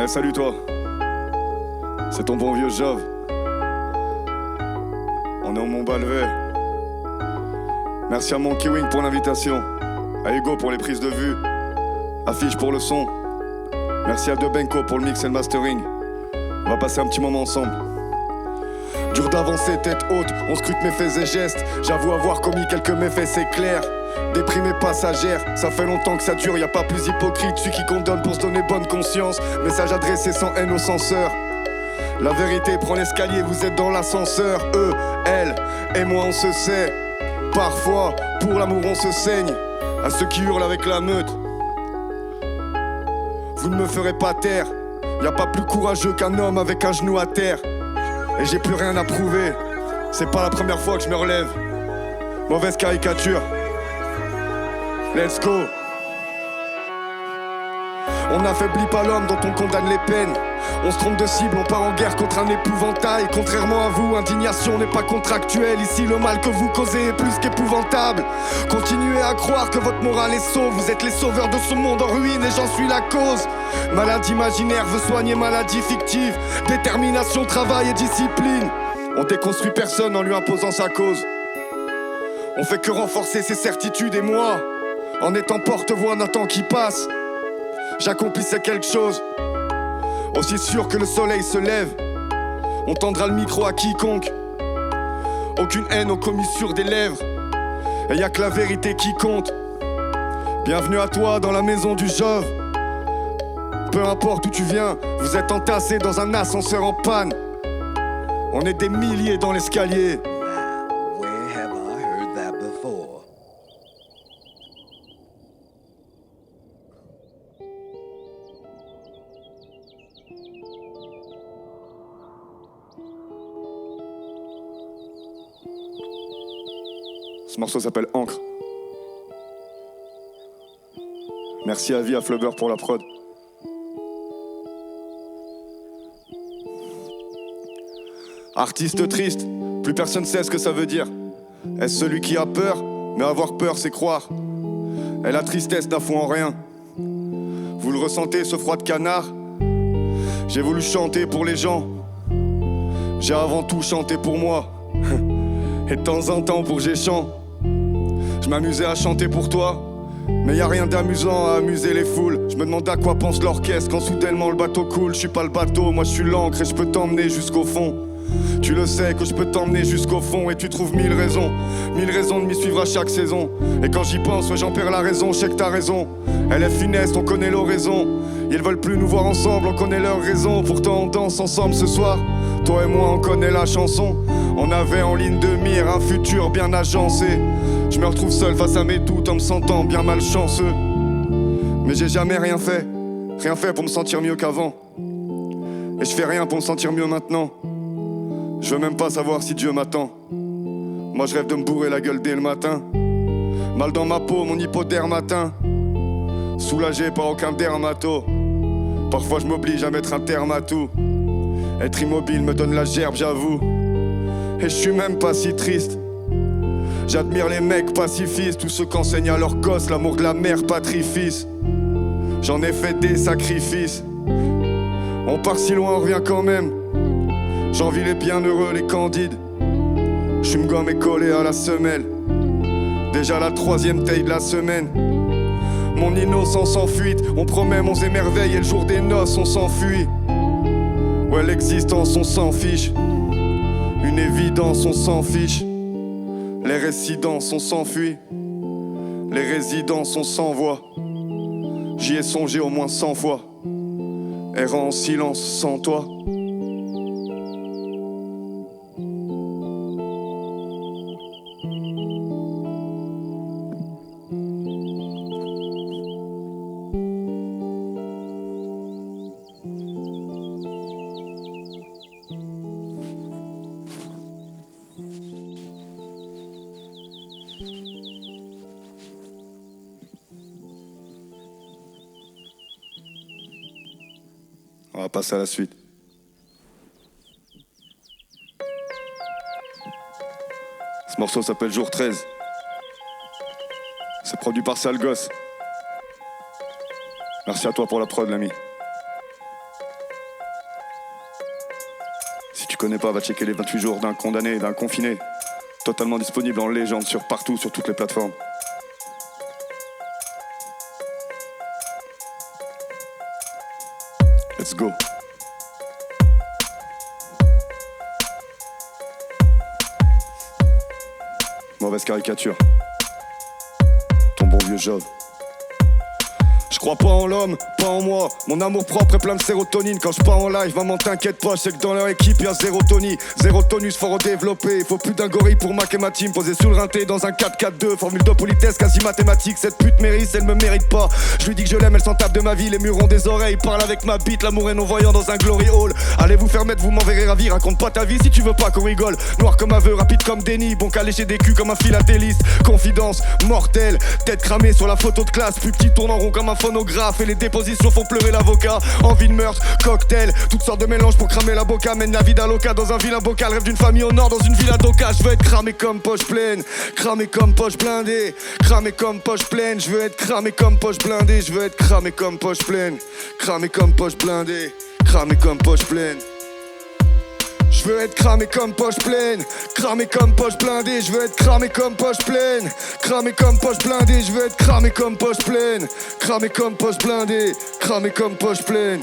Ouais, salut toi. C'est ton bon vieux Jove. On est au Mont-Balvet. Merci à Monkey Wing pour l'invitation. À Hugo pour les prises de vue. Affiche pour le son. Merci à Debenko pour le mix et le mastering. On va passer un petit moment ensemble. Dur d'avancer tête haute, on scrute mes faits et gestes. J'avoue avoir commis quelques méfaits, c'est clair. Déprimé passagère, ça fait longtemps que ça dure, y a pas plus hypocrite, celui qui condamne pour se donner bonne conscience. Message adressé sans haine au censeur. La vérité prend l'escalier, vous êtes dans l'ascenseur. Eux, elle et moi on se sait. Parfois, pour l'amour on se saigne. À ceux qui hurlent avec la meute. Vous ne me ferez pas taire. Y a pas plus courageux qu'un homme avec un genou à terre. Et j'ai plus rien à prouver. C'est pas la première fois que je me relève. Mauvaise caricature. Let's go. On n'affaiblit pas l'homme dont on condamne les peines. On se trompe de cible, on part en guerre contre un épouvantail. Contrairement à vous, indignation n'est pas contractuelle. Ici le mal que vous causez est plus qu'épouvantable. Continuez à croire que votre morale est sauve. Vous êtes les sauveurs de ce monde en ruine et j'en suis la cause. Maladie imaginaire veut soigner maladie fictive. Détermination, travail et discipline. On déconstruit personne en lui imposant sa cause. On fait que renforcer ses certitudes et moi, en étant porte-voix d'un temps qui passe, j'accomplissais quelque chose. Aussi sûr que le soleil se lève, on tendra le micro à quiconque. Aucune haine aux commissures des lèvres, et y a que la vérité qui compte. Bienvenue à toi dans la maison du Jove. Peu importe où tu viens, vous êtes entassés dans un ascenseur en panne. On est des milliers dans l'escalier. Ce morceau s'appelle Encre. Merci à Vie, à Flubber pour la prod. Artiste triste, plus personne sait ce que ça veut dire. Est-ce celui qui a peur? Mais avoir peur, c'est croire. Et la tristesse n'a foi en rien. Vous le ressentez, ce froid de canard? J'ai voulu chanter pour les gens. J'ai avant tout chanté pour moi. Et de temps en temps pour Géchant. Je m'amusais à chanter pour toi, mais y a rien d'amusant à amuser les foules. Je me demande à quoi pense l'orchestre quand soudainement le bateau coule. Je suis pas le bateau, moi je suis l'encre et je peux t'emmener jusqu'au fond. Tu le sais que je peux t'emmener jusqu'au fond et tu trouves mille raisons de m'y suivre à chaque saison. Et quand j'y pense, ouais, j'en perds la raison, je sais que t'as raison. Elle est funeste, on connaît l'oraison. Ils veulent plus nous voir ensemble, on connaît leurs raisons. Pourtant on danse ensemble ce soir. Toi et moi on connaît la chanson. On avait en ligne de mire un futur bien agencé. Je me retrouve seul face à mes doutes en me sentant bien malchanceux. Mais j'ai jamais rien fait pour me sentir mieux qu'avant. Et je fais rien pour me sentir mieux maintenant. Je veux même pas savoir si Dieu m'attend. Moi je rêve de me bourrer la gueule dès le matin. Mal dans ma peau, mon hypodermatin. Soulagé par aucun dermato. Parfois je m'oblige à mettre un terme à tout. Être immobile me donne la gerbe, j'avoue. Et je suis même pas si triste. J'admire les mecs pacifistes, tous ceux qu'enseignent à leurs gosses l'amour de la mère patrie-fils. J'en ai fait des sacrifices. On part si loin, on revient quand même. J'envie les bienheureux, les candides. J'suis me gomme et collé à la semelle. Déjà la 3e taille de la semaine. Mon innocence en fuite. On promet monts et merveilles et le jour des noces on s'enfuit. Ouais, l'existence on s'en fiche. Une évidence on s'en fiche. Les résidences on s'enfuit. Les résidences on s'envoie. J'y ai songé au moins 100 fois. Errant en silence sans toi. On va passer à la suite. Ce morceau s'appelle Jour 13. C'est produit par Sale Gosse. Merci à toi pour la prod, l'ami. tu connais pas, va checker les 28 jours d'un condamné, d'un confiné. Totalement disponible en légende sur partout, sur toutes les plateformes. Let's go. Mauvaise caricature. Ton bon vieux Job. Je crois pas en l'homme, pas en moi. Mon amour propre est plein de sérotonine. Quand je pars en live, maman t'inquiète pas, je sais que dans leur équipe y'a zéro Tony. Zéro tonus, fort développé. Il faut plus d'un gorille pour Mac et ma team. Posé sous le rinté dans un 4-4-2. Formule de politesse quasi mathématique. Cette pute mérite, elle me mérite pas. Je lui dis que je l'aime, elle s'en tape de ma vie. Les murs ont des oreilles, parle avec ma bite. L'amour est non-voyant dans un glory hall. Allez vous faire mettre, vous m'enverrez ravi. Raconte pas ta vie si tu veux pas qu'on rigole. Noir comme aveu, rapide comme déni. Bon qu'à lécher des culs comme un philatéliste. Confidence mortelle, tête cramée sur la photo de classe. Plus petit tourne en rond comme un phonographe. Et les dépositions font pleurer l'avocat. Envie de meurtre, cocktail, toutes sortes de mélanges pour cramer la boca. Mène la vie d'Aloca dans un vilain bocal. Rêve d'une famille au nord dans une villa d'Oka. Je veux être cramé comme poche pleine, cramé comme poche blindée, cramé comme poche pleine. Je veux être cramé comme poche blindée. Je veux être cramé comme poche pleine, cramé comme poche blindée, cramé comme poche pleine. Je veux être cramé comme poche pleine, cramé comme poche blindée. Je veux être cramé comme poche pleine, cramé comme poche blindée. Je veux être cramé comme poche pleine, cramé comme poche blindée, cramé comme poche pleine.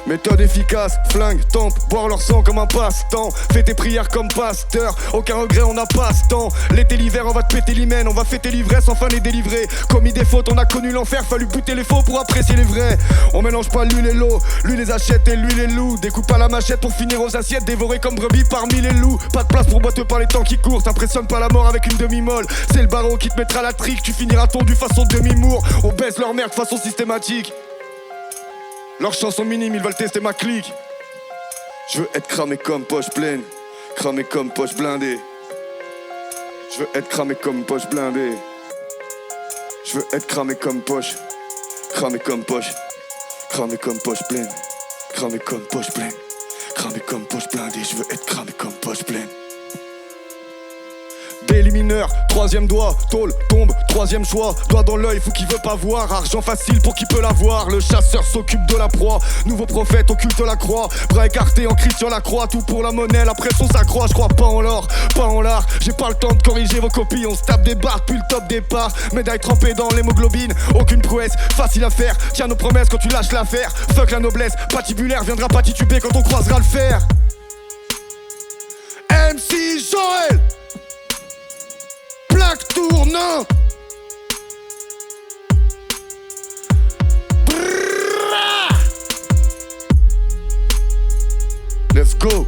Méthode efficace, flingue, tempe, boire leur sang comme un passe-temps. Fais tes prières comme pasteur, aucun regret on n'a pas ce temps. L'été l'hiver on va te péter l'hymen, on va fêter l'ivresse, enfin les délivrer. Commis des fautes, on a connu l'enfer, fallu buter les faux pour apprécier les vrais. On mélange pas l'huile et l'eau, lui les achète et lui les loue. Découpe pas la machette pour finir aux assiettes, dévoré comme brebis parmi les loups. Pas de place pour boiteux par les temps qui courent, t'impressionnes pas la mort avec une demi-molle. C'est le baron qui te mettra la trique, tu finiras tondu façon demi-mour. On baisse leur merde façon systématique. Leurs chansons minimes, ils veulent tester ma clique. Je veux être cramé comme poche pleine, cramé comme poche blindée. Je veux être cramé comme poche blindée. Je veux être cramé comme poche, cramé comme poche, cramé comme poche pleine, cramé comme poche pleine, cramé comme poche blindée. Je veux être cramé comme poche pleine. Béli mineur, troisième doigt, tôle, tombe, troisième choix. Doigt dans l'œil, fou qui veut pas voir. Argent facile pour qui peut l'avoir. Le chasseur s'occupe de la proie. Nouveau prophète occulte la croix. Bras écartés en Christian la croix. Tout pour la monnaie, la pression s'accroît. Je crois pas en l'or, pas en l'art. J'ai pas le temps de corriger vos copies. On se tape des barres depuis le top départ. Médaille trempée dans l'hémoglobine. Aucune prouesse, facile à faire. Tiens nos promesses quand tu lâches l'affaire. Fuck la noblesse, patibulaire viendra pas tituber quand on croisera le fer. MC Joël, plaque tournant. Let's go.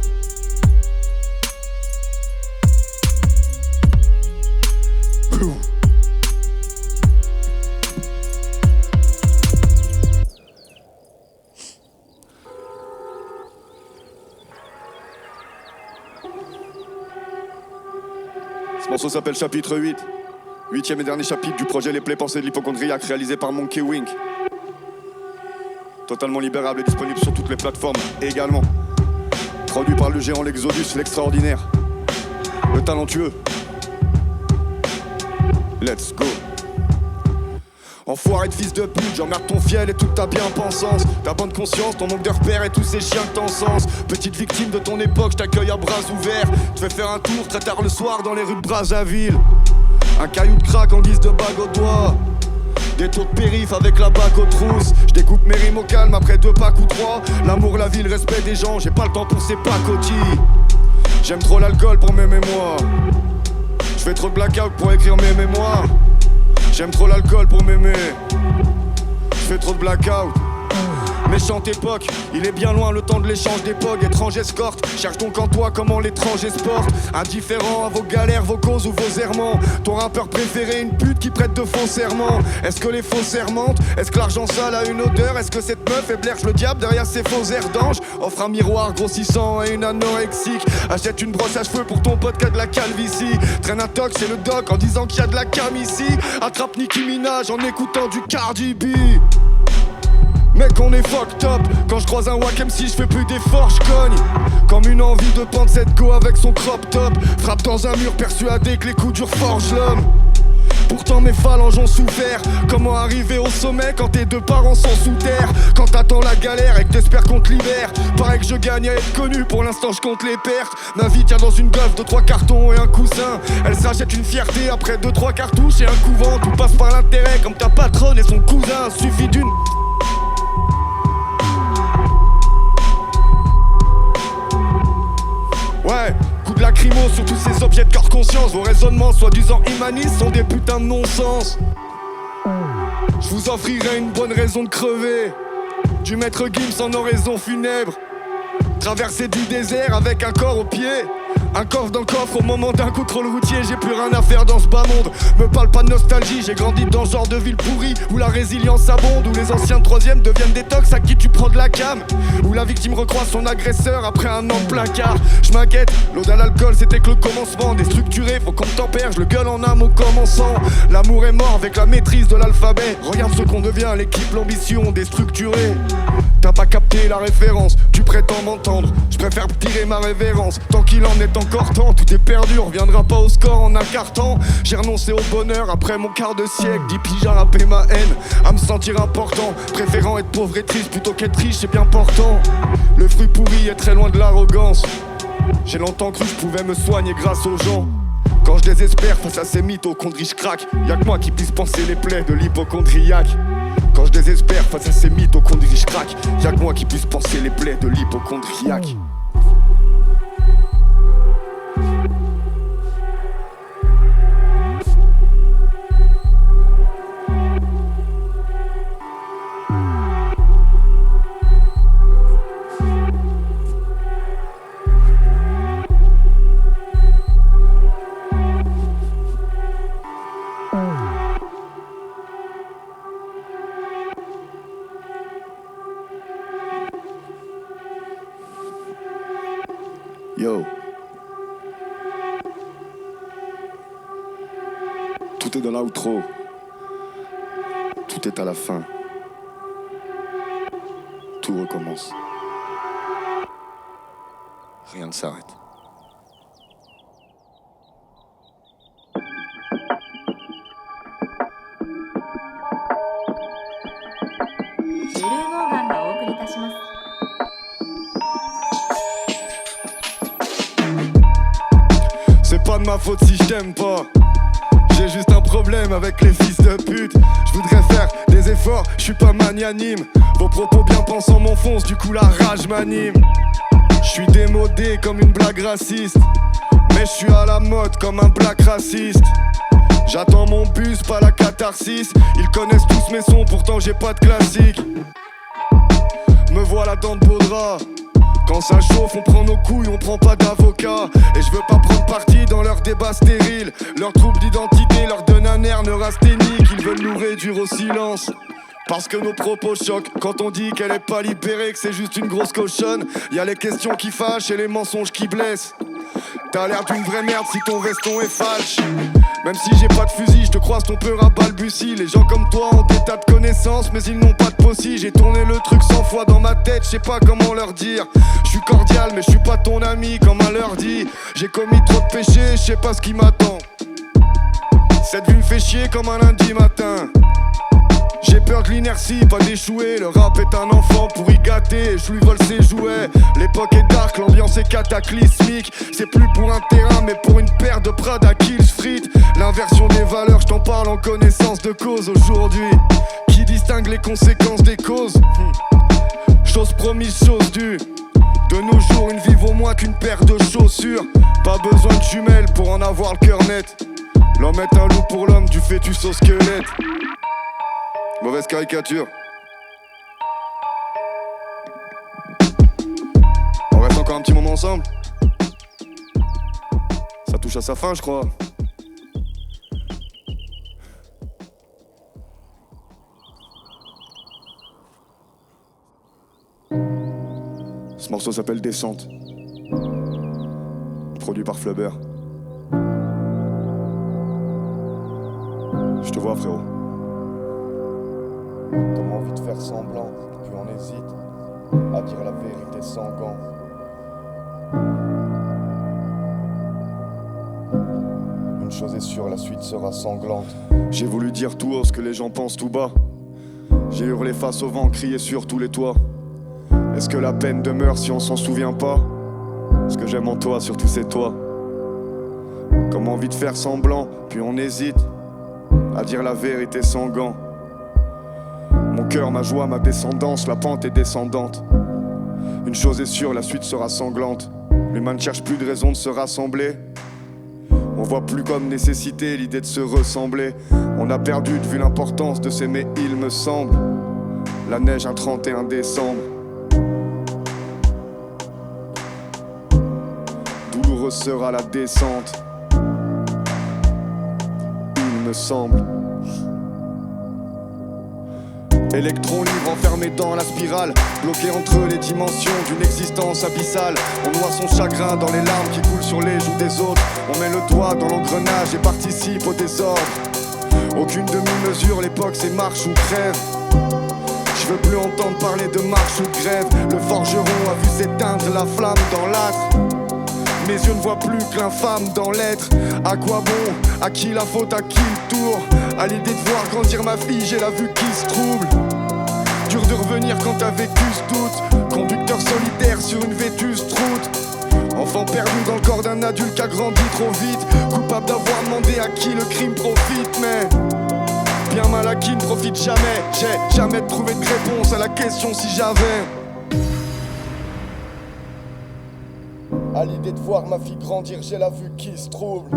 Ce morceau s'appelle Chapitre 8. 8e et dernier chapitre du projet Les Plaies Pensées de l'hypochondriaque réalisé par Monkey Wink. Totalement libérable et disponible sur toutes les plateformes également. Traduit par le géant l'Exodus, l'extraordinaire, le talentueux. Let's go. Enfoiré de fils de pute, j'emmerde ton fiel et toute ta bien-pensance. Ta bonne conscience, ton manque de repères et tous ces chiens que t'encensent. Petite victime de ton époque, je t'accueille à bras ouverts. Tu fais faire un tour très tard le soir dans les rues de Brazzaville. Un caillou de crack en guise de bague au doigt. Des tours de périph' avec la bague aux trousses. Je découpe mes rimes au calme après 2 packs ou 3. L'amour, la vie, le respect des gens, j'ai pas le temps pour ces pacotilles. J'aime trop l'alcool pour mes mémoires. Je fais trop de blackout pour écrire mes mémoires. J'aime trop l'alcool pour m'aimer. Je fais trop de blackout. Méchante époque, il est bien loin le temps de l'échange d'époque. Étrange escorte, cherche donc en toi comment l'étranger se porte. Indifférent à vos galères, vos causes ou vos errements. Ton rappeur préféré, une pute qui prête de faux serments. Est-ce que les faux sermentent? Est-ce que l'argent sale a une odeur? Est-ce que cette meuf héberge le diable derrière ses faux airs d'ange? Offre un miroir grossissant et une anorexique. Achète une brosse à cheveux pour ton pote qui a de la calvitie. Traîne un toc chez le doc en disant qu'il y a de la cam ici. Attrape Nicki Minaj en écoutant du Cardi B. Mec on est fucked up. Quand je croise un wack MC je fais plus d'efforts, je cogne. Comme une envie de pendre cette go avec son crop top. Frappe dans un mur persuadé que les coups durs forgent l'homme. pourtant mes phalanges ont souffert. Comment arriver au sommet quand tes deux parents sont sous terre? Quand t'attends la galère et que t'espères qu'on te libère. Pareil que je gagne à être connu, pour l'instant je compte les pertes. Ma vie tient dans une golf de 3 cartons et un coussin. Elle s'achète une fierté après 2-3 cartouches et un couvent. Tout passe par l'intérêt comme ta patronne et son cousin. Suffit d'une... Ouais, coup de lacrymo sur tous ces objets de corps conscience. Vos raisonnements soi-disant humanistes sont des putains de non-sens. Je vous offrirai une bonne raison de crever. Du maître Gims en oraison funèbre. Traverser du désert avec un corps au pied. Un coffre dans le coffre au moment d'un contrôle routier. J'ai plus rien à faire dans ce bas monde. Me parle pas de nostalgie, j'ai grandi dans ce genre de ville pourrie où la résilience abonde, où les anciens de troisième deviennent des tox à qui tu prends de la cam, où la victime recroise son agresseur après un an de placard. Je m'inquiète, l'eau à l'alcool c'était que le commencement. Déstructuré, faut qu'on me tempère, je le gueule en un mot commençant. L'amour est mort avec la maîtrise de l'alphabet. Regarde ce qu'on devient, l'équipe, l'ambition déstructurée. T'as pas capté la référence, tu prétends m'entendre. Je préfère tirer ma révérence. Tant qu'il en est encore temps, tout est perdu, on reviendra pas au score en un quart temps. J'ai renoncé au bonheur après mon quart de siècle. 10 piges à rapper ma haine, à me sentir important. Préférant être pauvre et triste plutôt qu'être riche, c'est bien portant. Le fruit pourri est très loin de l'arrogance. J'ai longtemps cru que je pouvais me soigner grâce aux gens. Quand je désespère face à ces mitochondries, je craque. Y'a que moi qui puisse penser les plaies de l'hypochondriaque. Quand je désespère face à ces mitochondries, je craque. Y'a que moi qui puisse penser les plaies de l'hypochondriaque. Yo. Tout est dans l'outro. Tout est à la fin. Tout recommence. Rien ne s'arrête. C'est pas de ma faute si je t'aime pas. J'ai juste un problème avec les fils de pute. Je voudrais faire des efforts, je suis pas magnanime. Vos propos bien pensants m'enfoncent, du coup la rage m'anime. Je suis démodé comme une blague raciste, mais je suis à la mode comme un black raciste. J'attends mon bus, pas la catharsis. Ils connaissent tous mes sons, pourtant j'ai pas de classique. Me voilà dans de beaux draps. Quand ça chauffe, on prend nos couilles, on prend pas d'avocat. Et je veux pas prendre parti dans leurs débats stériles. Leur trouble d'identité leur donne un air neurasthénique. Ils veulent nous réduire au silence parce que nos propos choquent. Quand on dit qu'elle est pas libérée, que c'est juste une grosse cochonne. Y'a les questions qui fâchent et les mensonges qui blessent. T'as l'air d'une vraie merde si ton veston est falche. Même si j'ai pas de fusil, je te croise ton peur à balbutie. Les gens comme toi ont des tas de connaissances, mais ils n'ont pas de possi. J'ai tourné le truc 100 fois dans ma tête, je sais pas comment leur dire. Je suis cordial, mais je suis pas ton ami, comme un leur dit. J'ai commis trop de péchés, je sais pas ce qui m'attend. Cette vie me fait chier comme un lundi matin. J'ai peur de l'inertie, pas d'échouer. Le rap est un enfant pour y gâter, je lui vole ses jouets. L'époque est dark, l'ambiance est cataclysmique. C'est plus pour un terrain, mais pour une paire de Prada qu'ils fritent. L'inversion des valeurs, je t'en parle en connaissance de cause aujourd'hui. Qui distingue les conséquences des causes? Chose promise, chose due. De nos jours, une vie vaut moins qu'une paire de chaussures. Pas besoin de jumelles pour en avoir le cœur net. L'homme est un loup pour l'homme, du fœtus au squelette. Mauvaise caricature. On reste encore un petit moment ensemble. Ça touche à sa fin, je crois. Ce morceau s'appelle Descente. Produit par Flubber. Je te vois, frérot. Comme envie de faire semblant, puis on hésite à dire la vérité sans gants. Une chose est sûre, la suite sera sanglante. J'ai voulu dire tout haut ce que les gens pensent tout bas. J'ai hurlé face au vent, crié sur tous les toits. Est-ce que la peine demeure si on s'en souvient pas? Ce que j'aime en toi, surtout c'est toi. Comme envie de faire semblant, puis on hésite à dire la vérité sans gants. Mon cœur, ma joie, ma descendance, la pente est descendante. Une chose est sûre, la suite sera sanglante. L'humain ne cherche plus de raison de se rassembler. On voit plus comme nécessité l'idée de se ressembler. On a perdu de vue l'importance de s'aimer, il me semble. La neige un 31 décembre. Douloureuse sera la descente, il me semble. Électron libre enfermé dans la spirale, bloqué entre les dimensions d'une existence abyssale. On noie son chagrin dans les larmes qui coulent sur les joues des autres. On met le doigt dans l'engrenage et participe au désordre. Aucune demi-mesure, l'époque c'est marche ou crève. Je veux plus entendre parler de marche ou de grève. Le forgeron a vu s'éteindre la flamme dans l'âtre. Mes yeux ne voient plus que l'infâme dans l'être. À quoi bon? À qui la faute? À qui le tour? À l'idée de voir grandir ma fille, j'ai la vue qui se trouble. Dur de revenir quand t'as vécu ce doute. Conducteur solitaire sur une vétuste route. Enfant perdu dans le corps d'un adulte qui a grandi trop vite. Coupable d'avoir demandé à qui le crime profite. Mais bien mal à qui ne profite jamais. J'ai jamais trouvé de réponse à la question si j'avais. À l'idée de voir ma fille grandir, j'ai la vue qui se trouble.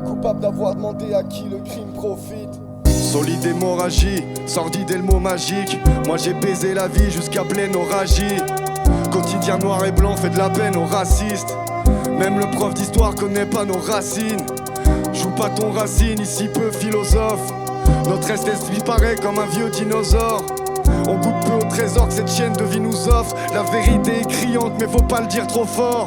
Coupable d'avoir demandé à qui le crime profite. Solide hémorragie, sordide et le mot magique. Moi j'ai baisé la vie jusqu'à pleine oragie. Quotidien noir et blanc fait de la peine aux racistes. Même le prof d'histoire connaît pas nos racines. Joue pas ton racine, ici peu philosophe. Notre espèce paraît comme un vieux dinosaure. On goûte peu au trésor que cette chaîne de vie nous offre. La vérité est criante mais faut pas le dire trop fort.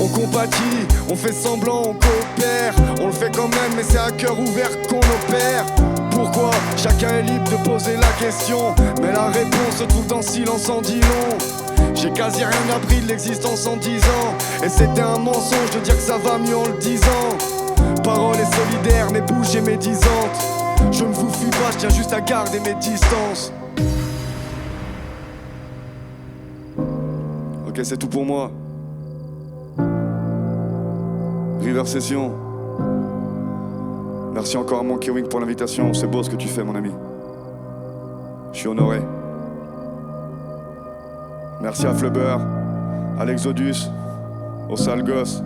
On compatit, on fait semblant, on coopère. On le fait quand même mais c'est à cœur ouvert qu'on opère. Pourquoi? Chacun est libre de poser la question. Mais la réponse se trouve dans le silence en dit long. J'ai quasi rien appris de l'existence en 10 ans. Et c'était un mensonge de dire que ça va mieux en le disant. Parole est solidaire, mes bouches et médisantes. Je ne vous fuis pas, je tiens juste à garder mes distances. Ok, c'est tout pour moi. River Session. Merci encore à Monkey Wing pour l'invitation. C'est beau ce que tu fais, mon ami. Je suis honoré. Merci à Flubber, à l'Exodus, au Sale Gosse.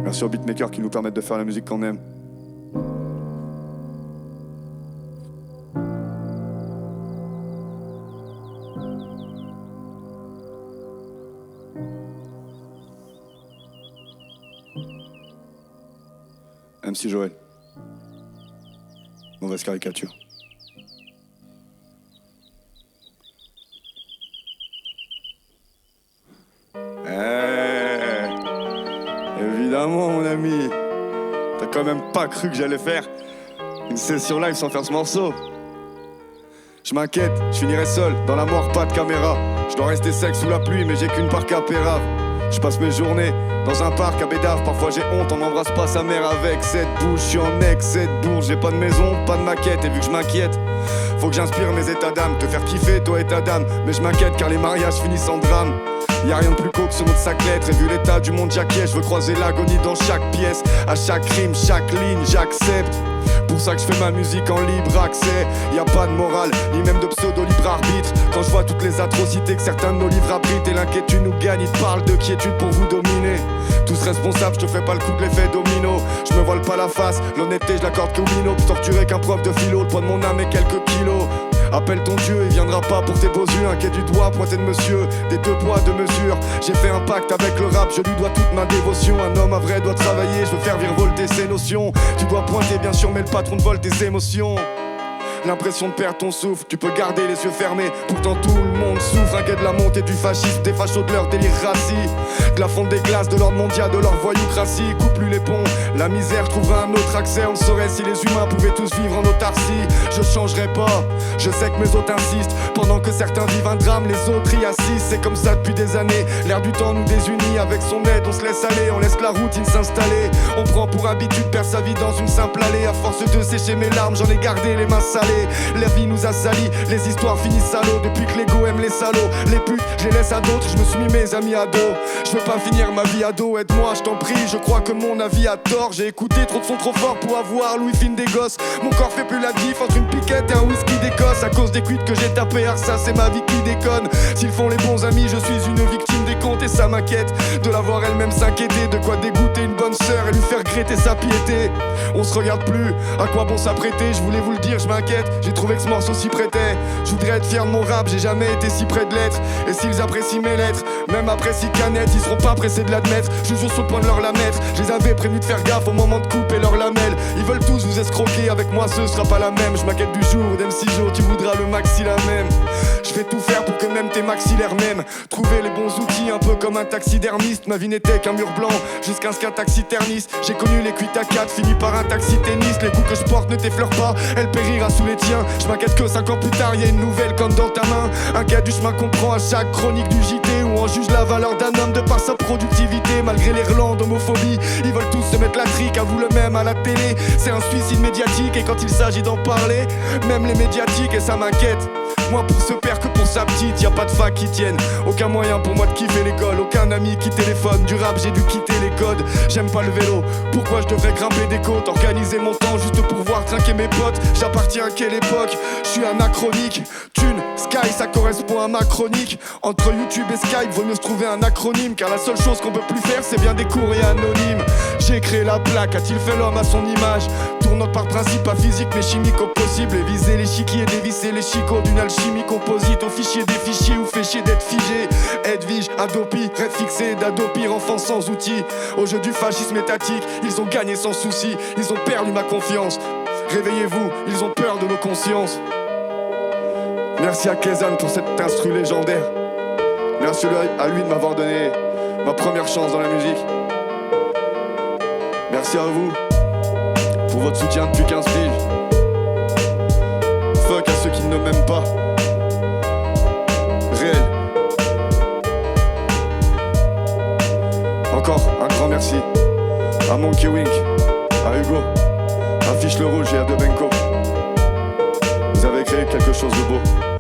Merci aux beatmakers qui nous permettent de faire la musique qu'on aime. MC Joël. Mauvaise caricature. Évidemment, mon ami. T'as quand même pas cru que j'allais faire une session live sans faire ce morceau. Je m'inquiète, je finirai seul, dans la mort, pas de caméra. Je dois rester sec sous la pluie, mais j'ai qu'une parc à Pérave. Je passe mes journées dans un parc à Bédave. Parfois j'ai honte, on n'embrasse pas sa mère avec cette bouche. Je suis en ex, cette bourge, j'ai pas de maison, pas de maquette. Et vu que je m'inquiète, faut que j'inspire mes états d'âme. Te faire kiffer, toi et ta dame. Mais je m'inquiète car les mariages finissent en drame. Y'a rien de plus court que ce mot de sac lettre. Et vu l'état du monde j'acquiesce, je veux croiser l'agonie dans chaque pièce. À chaque rime, chaque ligne, j'accepte. Pour ça que je fais ma musique en libre accès. Y a pas de morale, ni même de pseudo libre arbitre. Quand je vois toutes les atrocités que certains de nos livres abritent. Et l'inquiétude nous gagne, ils parlent de quiétude pour vous dominer. Tous responsables, je te fais pas le coup de l'effet domino. Je me voile pas la face, l'honnêteté je l'accorde qu'au minot. Plus torturé qu'un prof de philo, le poids de mon âme est quelques kilos. Appelle ton Dieu, il viendra pas pour tes beaux yeux. Inquiet du doigt, pointé de monsieur, des 2 poids, 2 mesures. J'ai fait un pacte avec le rap, je lui dois toute ma dévotion. Un homme à vrai doit travailler, je veux faire virevolter ses notions. Tu dois pointer bien sûr, mais le patron te vole tes émotions. l'impression de perdre ton souffle. Tu peux garder les yeux fermés, pourtant tout le monde souffre. Inquiet de la montée du fascisme, des fachos de leur délire raciste. De la fonte des glaces, de l'ordre mondial, de leur voyoucratie. Coupe plus les ponts, la misère trouvera un autre accès. On ne saurait si les humains pouvaient tous vivre en autarcie. Je changerai pas, je sais que mes hôtes insistent. Pendant que certains vivent un drame, les autres y assistent. C'est comme ça depuis des années, l'air du temps nous désunit. Avec son aide, on se laisse aller, on laisse la routine s'installer. On prend pour habitude, perd sa vie dans une simple allée. À force de sécher mes larmes, j'en ai gardé les mains salées. La vie nous a salis, les histoires finissent salauds. Depuis que l'ego aime les salauds, les putes, je les laisse à d'autres. Je me suis mis mes amis à dos. Je veux pas finir ma vie à dos, aide-moi, je t'en prie. Je crois que mon avis a tort. J'ai écouté trop de sons trop forts pour avoir Louis Fine des gosses. Mon corps fait plus la diff entre une piquette et un whisky d'Écosse. À cause des cuites que j'ai tapé, ça c'est ma vie qui déconne. S'ils font les bons amis, je suis une victime des contes. Et ça m'inquiète de la voir elle-même s'inquiéter. De quoi dégoûter une bonne sœur et lui faire regretter sa piété. On se regarde plus, à quoi bon s'apprêter? Je voulais vous le dire, je m'inquiète, j'ai trouvé que ce morceau s'y prêtait. Je voudrais être fier de mon rap, j'ai jamais été si près de l'être. Et s'ils apprécient mes lettres, même après 6 canettes, ils seront pas pressés de l'admettre. Je suis sur le point de leur la mettre. Je les avais prévenus de faire gaffe au moment de couper leur lamelle. Ils veulent tous vous escroquer, avec moi ce sera pas la même. Je m'inquiète du jour, d'M6 jours, tu voudras le maxi la même. Je vais tout faire pour que même tes maxillaires m'aiment. Trouver les bons outils, un peu comme un taxidermiste. Ma vie n'était qu'un mur blanc, jusqu'à ce qu'un taxi-ternisse. J'ai connu les cuites à 4, fini par un taxi-tennis. Les coups que je porte ne t'effleurent pas, elle périra sous les tiens. Je m'inquiète que 5 ans plus tard, y a une nouvelle comme dans ta main. Un cas du chemin qu'on prend à chaque chronique du JT, où on juge la valeur d'un homme de par sa productivité. Malgré les relents d'homophobie, ils veulent tous se mettre la trique, à vous le même à la télé. C'est un suicide médiatique, et quand il s'agit d'en parler, même les médiatiques, et ça m'inquiète. Moi pour ce père que pour sa petite, y a pas de fac qui tienne. Aucun moyen pour moi de kiffer l'école, aucun ami qui téléphone. Du rap j'ai dû quitter les codes, j'aime pas le vélo. Pourquoi je devrais grimper des côtes, organiser mon temps juste pour voir trinquer mes potes. J'appartiens à quelle époque, je suis anachronique. Thune, Sky, ça correspond à ma chronique. Entre YouTube et Skype, vaut mieux se trouver un acronyme. Car la seule chose qu'on peut plus faire, c'est bien des courriers anonymes. J'ai créé la plaque, a-t-il fait l'homme à son image? Tournote par principe, pas physique mais chimique au possible. Et viser l'échiquier, dévisser les chicots d'une alchimie composite. Au fichier des fichiers ou fait chier d'être figé. Edwige, Adopi, rêve fixé d'Adopir, enfant sans outils. Au jeu du fascisme étatique, ils ont gagné sans souci. Ils ont perdu ma confiance. Réveillez-vous, ils ont peur de nos consciences. Merci à Kezan pour cet instru légendaire. Merci à lui de m'avoir donné ma première chance dans la musique. Merci à vous pour votre soutien depuis 15 piges. Fuck à ceux qui ne m'aiment pas. Réel. Encore un grand merci à Monkey Wink, à Hugo, à Fiche le Rouge et à Debenko. Vous avez créé quelque chose de beau.